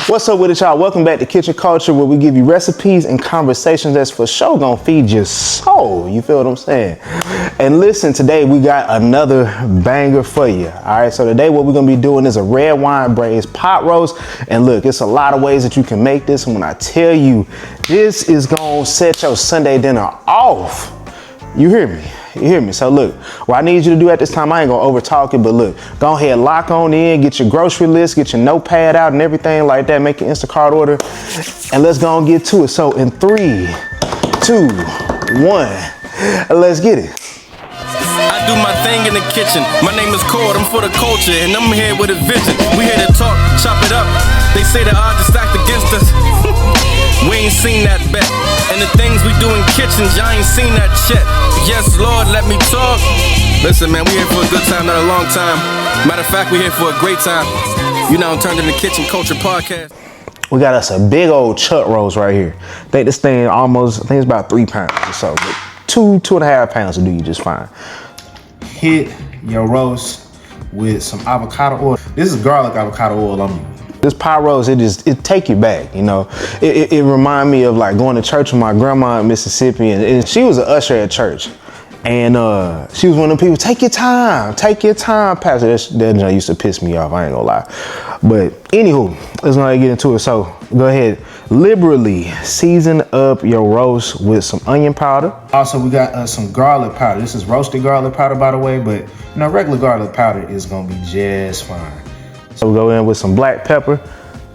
What's up with it, y'all? Welcome back to Kitchen Culture, where we give you recipes and conversations that's for sure gonna feed your soul. You feel what I'm saying? And listen, today we got another banger for you. All right, so today what we're gonna be doing is a red wine braised pot roast. And look, it's a lot of ways that you can make this. And when I tell you, this is gonna set your Sunday dinner off. You hear me? You hear me? So look, what I need you to do at this time, I ain't gonna over talk it, but look, go ahead, lock on in, get your grocery list, get your notepad out and everything like that, make your Instacart order, and let's go and get to it. So in 3, 2, 1, let's get it. I do my thing in the kitchen. My name is Cord, I'm for the culture, and I'm here with a vision. We here to talk, chop it up. They say the odds are stacked against us. We ain't seen that bet. And the things we do in kitchens, y'all ain't seen that yet. Yes, Lord, let me talk. Listen, man, we here for a good time, not a long time. Matter of fact, we here for a great time. You know, turned into Kitchen Culture Podcast. We got us a big old chuck roast right here. I think this thing almost, I think it's about 3 pounds or so. 2.5 pounds will do you just fine. Hit your roast with some avocado oil. This is garlic avocado oil I'm using. This pot roast, it take you back, you know. It remind me of like going to church with my grandma in Mississippi, and she was an usher at church. And she was one of them people, take your time, Pastor. That used to piss me off, I ain't gonna lie. But anywho, let's go ahead and get into it. So go ahead, liberally season up your roast with some onion powder. Also, we got some garlic powder. This is roasted garlic powder, by the way, but you know, regular garlic powder is gonna be just fine. So we go in with some black pepper,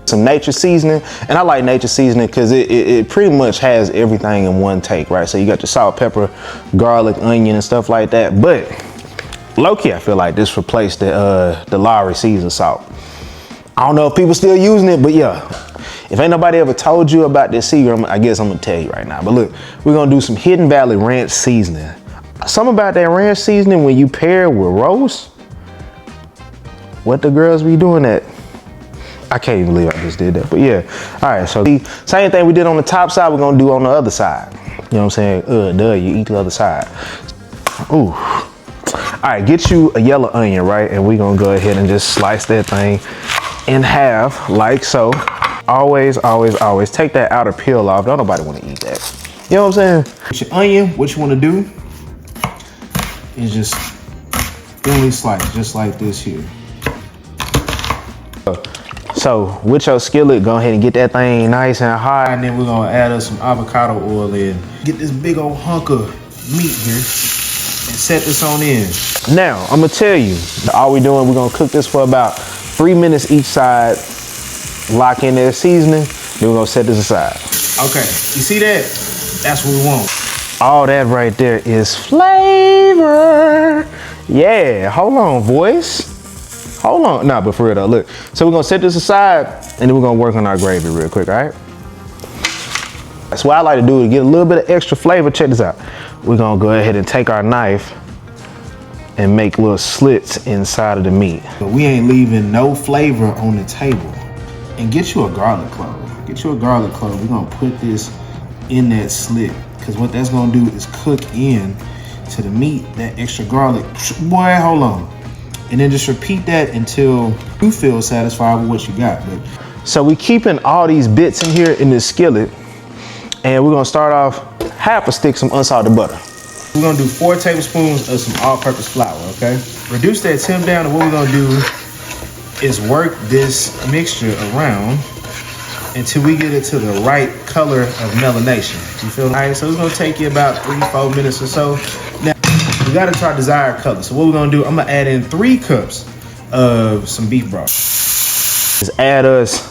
some nature seasoning, and I like nature seasoning because it pretty much has everything in one take, right? So you got your salt, pepper, garlic, onion, and stuff like that. But low-key, I feel like this replaced the Lowry seasoned salt. I don't know if people still using it, but yeah. If ain't nobody ever told you about this secret, I guess I'm gonna tell you right now. But look, we're gonna do some Hidden Valley ranch seasoning. Something about that ranch seasoning when you pair it with roast, what the girls be doing that? I can't even believe I just did that, but yeah. All right, so the same thing we did on the top side, we're gonna do on the other side. You know what I'm saying? Duh, you eat the other side. Ooh. All right, get you a yellow onion, right? And we're gonna go ahead and just slice that thing in half, like so. Always take that outer peel off. Don't nobody wanna eat that. You know what I'm saying? With your onion, what you wanna do is just thinly slice, just like this here. So with your skillet, go ahead and get that thing nice and hot. And then we're gonna add us some avocado oil in. Get this big old hunk of meat here and set this on in. Now, I'm gonna tell you, all we're doing, we're gonna cook this for about 3 minutes each side. Lock in their seasoning, then we're gonna set this aside. Okay, you see that? That's what we want. All that right there is flavor. Yeah, hold on, voice. Hold on, nah, but for real though, look. So we're gonna set this aside and then we're gonna work on our gravy real quick, all right? That's what I like to do, to get a little bit of extra flavor. Check this out. We're gonna go ahead and take our knife and make little slits inside of the meat. But we ain't leaving no flavor on the table. And get you a garlic clove. Get you a garlic clove. We're gonna put this in that slit, because what that's gonna do is cook in to the meat, that extra garlic. Boy, hold on. And then just repeat that until you feel satisfied with what you got. So we keeping all these bits in here in this skillet, and we're gonna start off half a stick some unsalted butter. We're gonna do 4 tablespoons of some all-purpose flour, okay? Reduce that temp down, and what we're gonna do is work this mixture around until we get it to the right color of melanation. You feel? All right, so it's gonna take you about 3-4 minutes or so. Now, we got it to our desired color. So what we're gonna do, I'm gonna add in 3 cups of some beef broth. Just add us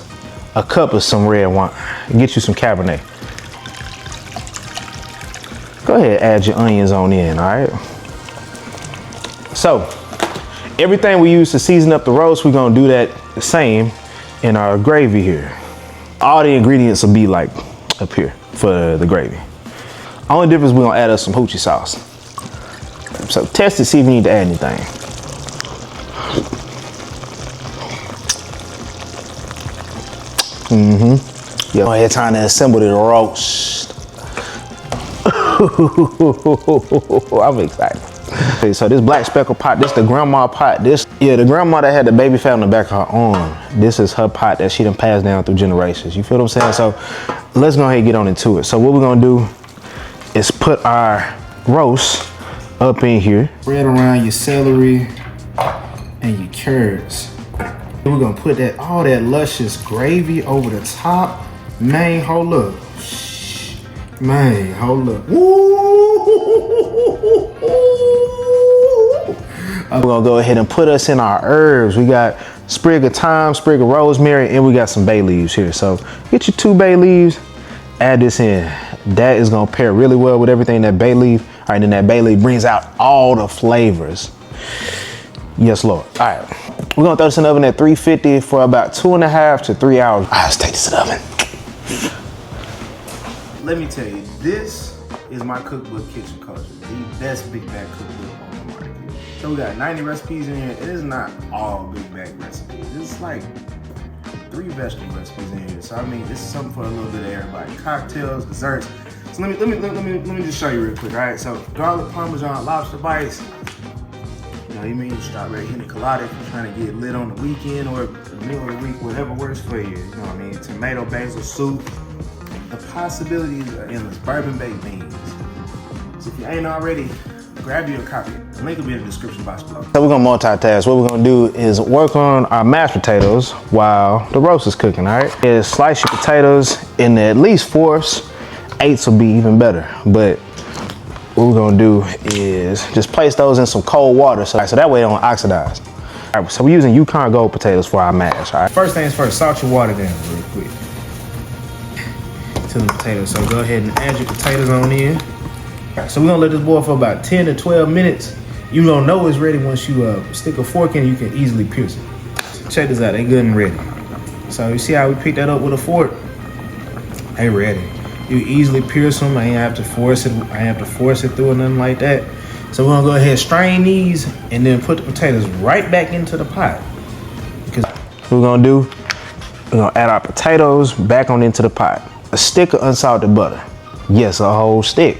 a cup of some red wine and get you some Cabernet. Go ahead, add your onions on in, all right? So, everything we use to season up the roast, we're gonna do that the same in our gravy here. All the ingredients will be like up here for the gravy. Only difference, we're gonna add us some hoochie sauce. So test it, see if you need to add anything. Yeah, go ahead, time to assemble the roast. I'm excited. Okay, so this black speckled pot, this the grandma pot. The grandma that had the baby fat on the back of her arm. This is her pot that she done passed down through generations. You feel what I'm saying? So let's go ahead and get on into it. So what we're gonna do is put our roast up in here. Spread around your celery and your carrots. We're gonna put all that luscious gravy over the top. Man, hold up. Man, hold up. We're gonna go ahead and put us in our herbs. We got sprig of thyme, sprig of rosemary, and we got some bay leaves here. So get your 2 bay leaves, add this in. That is gonna pair really well with everything that bay leaf. All right, then that bay leaf brings out all the flavors. Yes, Lord. All right, we're gonna throw this in the oven at 350 for about 2.5 to 3 hours. All right, let's take this to the oven. Let me tell you, this is my cookbook kitchen culture. The best big bag cookbook on the market. So we got 90 recipes in here. It is not all big bag recipes. It's like 3 vegetable recipes in here. So I mean, this is something for a little bit of everybody. Cocktails, desserts. So let me just show you real quick. All right, so garlic parmesan lobster bites. You know, you mean strawberry pina colada if you're trying to get lit on the weekend or the middle of the week, whatever works for you. You know what I mean? Tomato basil soup. The possibilities are endless. Bourbon baked beans. So if you ain't already, grab you a copy. The link will be in the description box below. So we're gonna multitask. What we're gonna do is work on our mashed potatoes while the roast is cooking, all right? Is slice your potatoes in at least 4s. 8s will be even better. But what we're gonna do is just place those in some cold water so that way they don't oxidize. All right, so we're using Yukon Gold potatoes for our mash, all right? First things first, salt your water down real quick to the potatoes. So go ahead and add your potatoes on in. All right, so we're gonna let this boil for about 10 to 12 minutes. You don't know it's ready once you stick a fork in it, you can easily pierce it. So check this out, they good and ready. So you see how we picked that up with a fork? They ready. You easily pierce them. I ain't have to force it. I ain't have to force it through or nothing like that. So we're gonna go ahead and strain these and then put the potatoes right back into the pot. Because what we're gonna do, we're gonna add our potatoes back on into the pot. A stick of unsalted butter. Yes, a whole stick.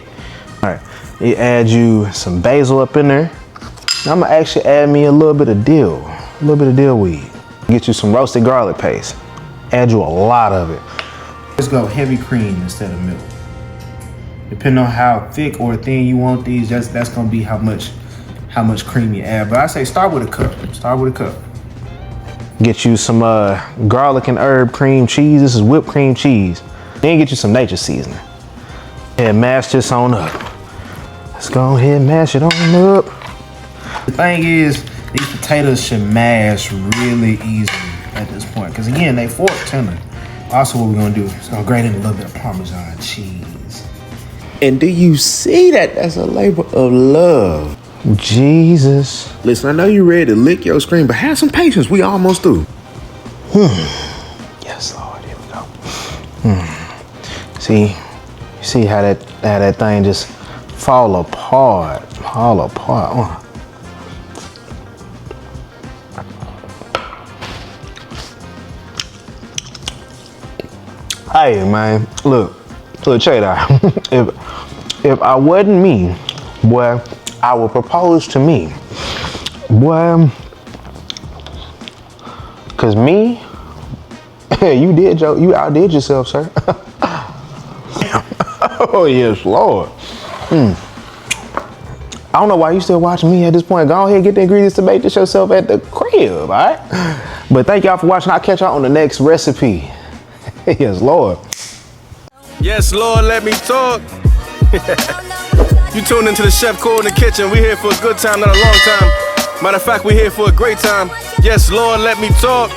All right, it adds you some basil up in there. Now I'm gonna actually add me a little bit of dill weed. Get you some roasted garlic paste. Add you a lot of it. Let's go heavy cream instead of milk. Depending on how thick or thin you want these, that's gonna be how much cream you add. But I say start with a cup. Start with a cup. Get you some garlic and herb cream cheese. This is whipped cream cheese. Then get you some nature seasoning. And mash this on up. Let's go ahead and mash it on up. The thing is, these potatoes should mash really easily at this point. Because again, they fork tender. Also, what we're gonna do is gonna grate in a little bit of Parmesan cheese. And do you see that? That's a labor of love. Jesus. Listen, I know you're ready to lick your screen, but have some patience. We almost through. Yes, Lord. Here we go. See, you see how that thing just fall apart. Hey man, look, check it out. if I wasn't me, boy, I would propose to me, boy. Cause me, you outdid yourself, sir. Oh yes, Lord. I don't know why you still watching me at this point. Go ahead and get the ingredients to make this yourself at the crib, all right? But thank y'all for watching. I'll catch y'all on the next recipe. Yes, Lord. Yes, Lord, let me talk. You tuned into the Chef Core in the kitchen. We here for a good time, not a long time. Matter of fact, we here for a great time. Yes, Lord, let me talk.